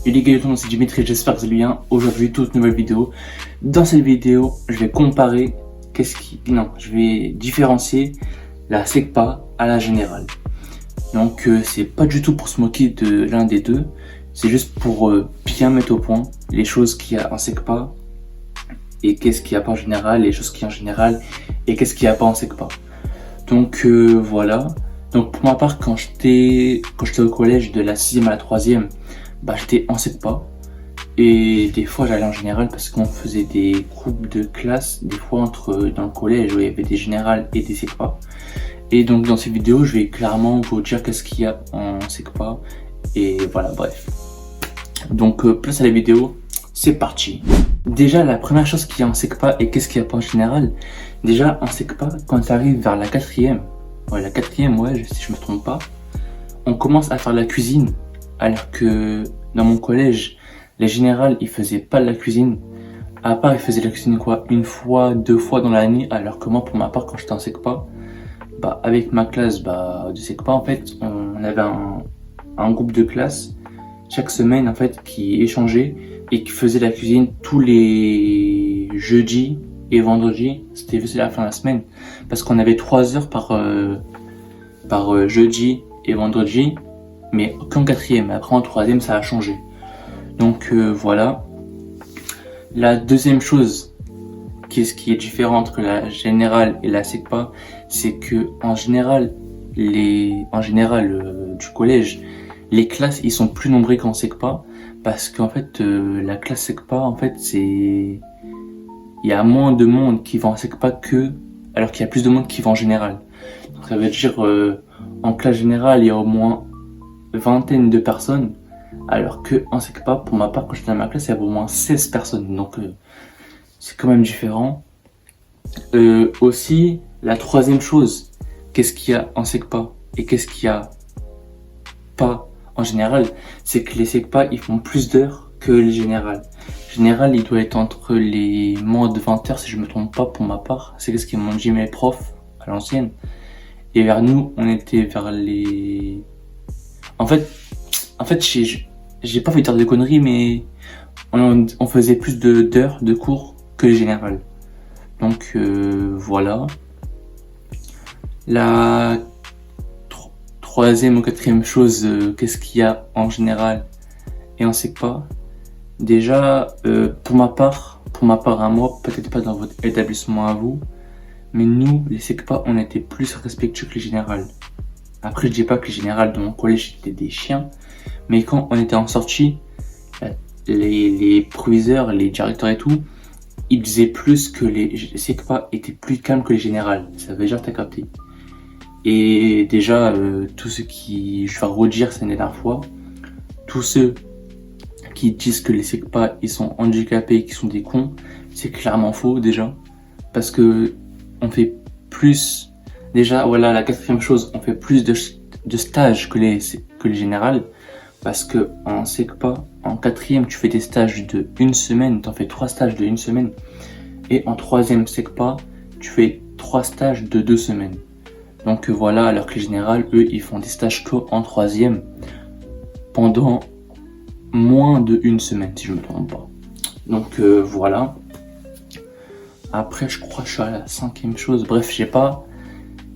Et les gars, c'est Dimitri, j'espère que vous allez bien. Aujourd'hui, toute nouvelle vidéo. Dans cette vidéo, je vais comparer je vais différencier la SECPA à la générale. Donc, c'est pas du tout pour se moquer de l'un des deux. C'est juste pour bien mettre au point les choses qu'il y a en SECPA et qu'est-ce qu'il n'y a pas en général, les choses qu'il y a en général et qu'est-ce qu'il n'y a pas en SECPA. Donc, voilà. Donc, pour ma part, quand j'étais au collège de la 6e à la 3e, j'étais en SECPA et des fois j'allais en général parce qu'on faisait des groupes de classe des fois dans le collège où il y avait des générales et des SECPA. Et donc dans cette vidéo je vais clairement vous dire qu'est-ce qu'il y a en SECPA et voilà, bref. Donc place à la vidéo, c'est parti. Déjà la première chose qu'il y a en SECPA et qu'est-ce qu'il y a pas en général. Déjà en SECPA, quand tu arrives vers la 4e, si je me trompe pas, on commence à faire la cuisine. Alors que dans mon collège, les générales, ils faisaient pas de la cuisine. À part, ils faisaient la cuisine une fois, 2 fois dans l'année. Alors que moi, pour ma part, quand j'étais en SECPA, avec ma classe de SECPA, en fait, on avait un groupe de classe chaque semaine, en fait, qui échangeait et qui faisait la cuisine tous les jeudis et vendredis. C'était la fin de la semaine. Parce qu'on avait 3 heures par jeudi et vendredi. Mais qu'en 4e, après en 3e ça a changé. Donc voilà. La deuxième chose, qu'est-ce qui est différent entre la générale et la SECPA, c'est que en général du collège, les classes ils sont plus nombreux qu'en SECPA parce qu'en fait la classe SECPA en fait il y a moins de monde qui va en SECPA alors qu'il y a plus de monde qui va en général. Donc ça veut dire en classe générale il y a au moins vingtaine de personnes, alors que en SECPA, pour ma part, quand j'étais dans ma classe, il y avait au moins 16 personnes, donc c'est quand même différent. Aussi, la troisième chose, qu'est-ce qu'il y a en SECPA et qu'est-ce qu'il y a pas en général, c'est que les SECPA, ils font plus d'heures que les générales. Général, il doit être entre les moins de 20 heures, si je me trompe pas, pour ma part. C'est ce qu'ils m'ont dit mes profs à l'ancienne. Et vers nous, on était vers les... En fait, j'ai pas fait dire de conneries, mais on faisait plus d'heures de cours que les générales. Donc voilà. La troisième ou quatrième chose, qu'est-ce qu'il y a en général et en SECPA. Déjà, pour ma part à moi, peut-être pas dans votre établissement à vous, mais nous, les SECPA, on était plus respectueux que les générales. Après, je dis pas que les générales de mon collège étaient des chiens, mais quand on était en sortie, les proviseurs, les directeurs et tout, ils disaient plus que les SECPA étaient plus calmes que les générales. Ça veut dire t'as capté. Et déjà, tous ceux je vais redire cette dernière fois, tous ceux qui disent que les SECPA ils sont handicapés et qui sont des cons, c'est clairement faux déjà, parce que on fait plus. Déjà, voilà, la quatrième chose, on fait plus de stages que les générales, parce que en SECPA, en 4e, tu fais des stages de 1 semaine, t'en fais 3 stages de 1 semaine, et en 3e SECPA, tu fais 3 stages de 2 semaines. Donc voilà, alors que les générales, eux, ils font des stages qu'en 3e, pendant moins de 1 semaine, si je me trompe pas. Donc voilà. Après, je crois que je suis à la 5e chose, bref, je sais pas.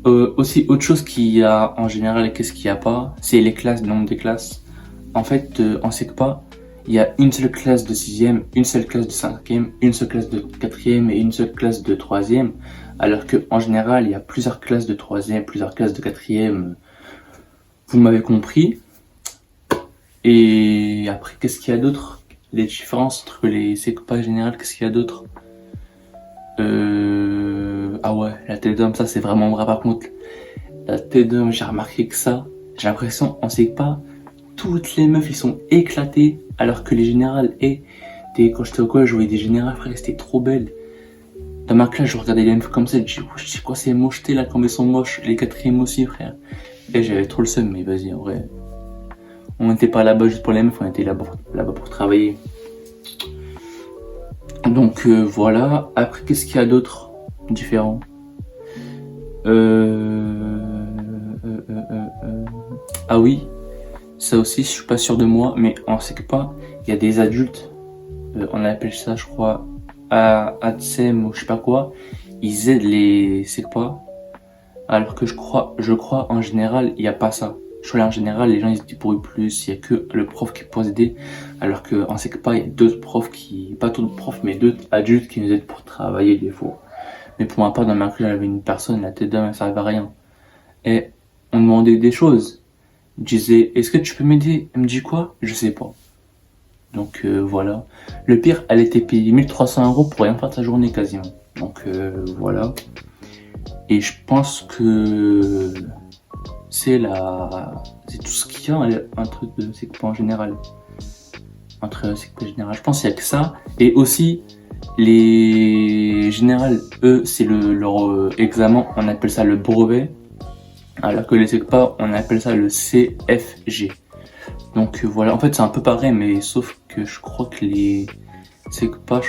Aussi, autre chose qu'il y a en général et qu'est-ce qu'il n'y a pas, c'est les classes, le nombre des classes. En fait, en SECPA, il y a une seule classe de 6e, une seule classe de 5e, une seule classe de 4e et une seule classe de 3e. Alors qu'en général, il y a plusieurs classes de 3e, plusieurs classes de 4e. Vous m'avez compris. Et après, qu'est-ce qu'il y a d'autre? Les différences entre les SECPA et générales, qu'est-ce qu'il y a d'autre? Ah ouais, la TDOM, ça c'est vraiment vrai par contre. La TDOM, j'ai remarqué que ça, j'ai l'impression, on sait pas, toutes les meufs ils sont éclatées, alors que les générales, quand j'étais au collège, je voyais des générales, frère, c'était trop belle. Dans ma classe, je regardais les meufs comme ça, je dis, je sais quoi ces mochetés là, comme elles sont moches, les 4e aussi, frère. Et j'avais trop le seum, mais vas-y, en vrai. On n'était pas là-bas juste pour les meufs, on était là-bas pour travailler. Donc voilà, après qu'est-ce qu'il y a d'autre différent? Ah oui, Ça aussi, je suis pas sûr de moi, mais en SECPA, il y a des adultes, on appelle ça, je crois, ATSEM ou je sais pas quoi, ils aident les SECPA, alors que je crois en général, il n'y a pas ça. Je crois en général, les gens ils se débrouillent plus, il y a que le prof qui peut aider, alors qu'en SECPA, il y a d'autres profs pas d'autres profs, mais d'autres adultes qui nous aident pour travailler des fois. Mais pour ma part, dans ma classe, j'avais une personne, la tête d'homme, elle servait à rien. Et on demandait des choses. Je disais, est-ce que tu peux m'aider? Elle me dit quoi? Je sais pas. Donc voilà. Le pire, elle était payée 1300 € pour rien faire de sa journée quasiment. Donc voilà. Et je pense que c'est tout ce qu'il y a entre SECPA en général. Entre SECPA en général. Je pense qu'il y a que ça. Et aussi, les générales, eux, c'est leur examen, on appelle ça le brevet. Alors que les SECPA, on appelle ça le CFG. Donc voilà, en fait c'est un peu pareil, mais sauf que je crois que les SECPA,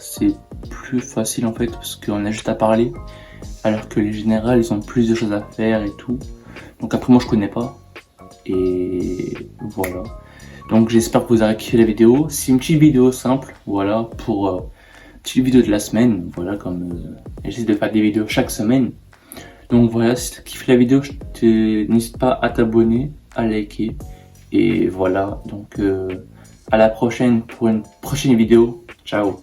c'est plus facile en fait, parce qu'on a juste à parler. Alors que les générales, ils ont plus de choses à faire et tout. Donc après moi je connais pas. Et voilà. Donc j'espère que vous aurez kiffé la vidéo. C'est une petite vidéo simple, voilà, pour petite vidéo de la semaine. Voilà, comme j'essaie de faire des vidéos chaque semaine. Donc voilà, si tu as kiffé la vidéo, n'hésite pas à t'abonner, à liker. Et voilà, donc à la prochaine pour une prochaine vidéo. Ciao.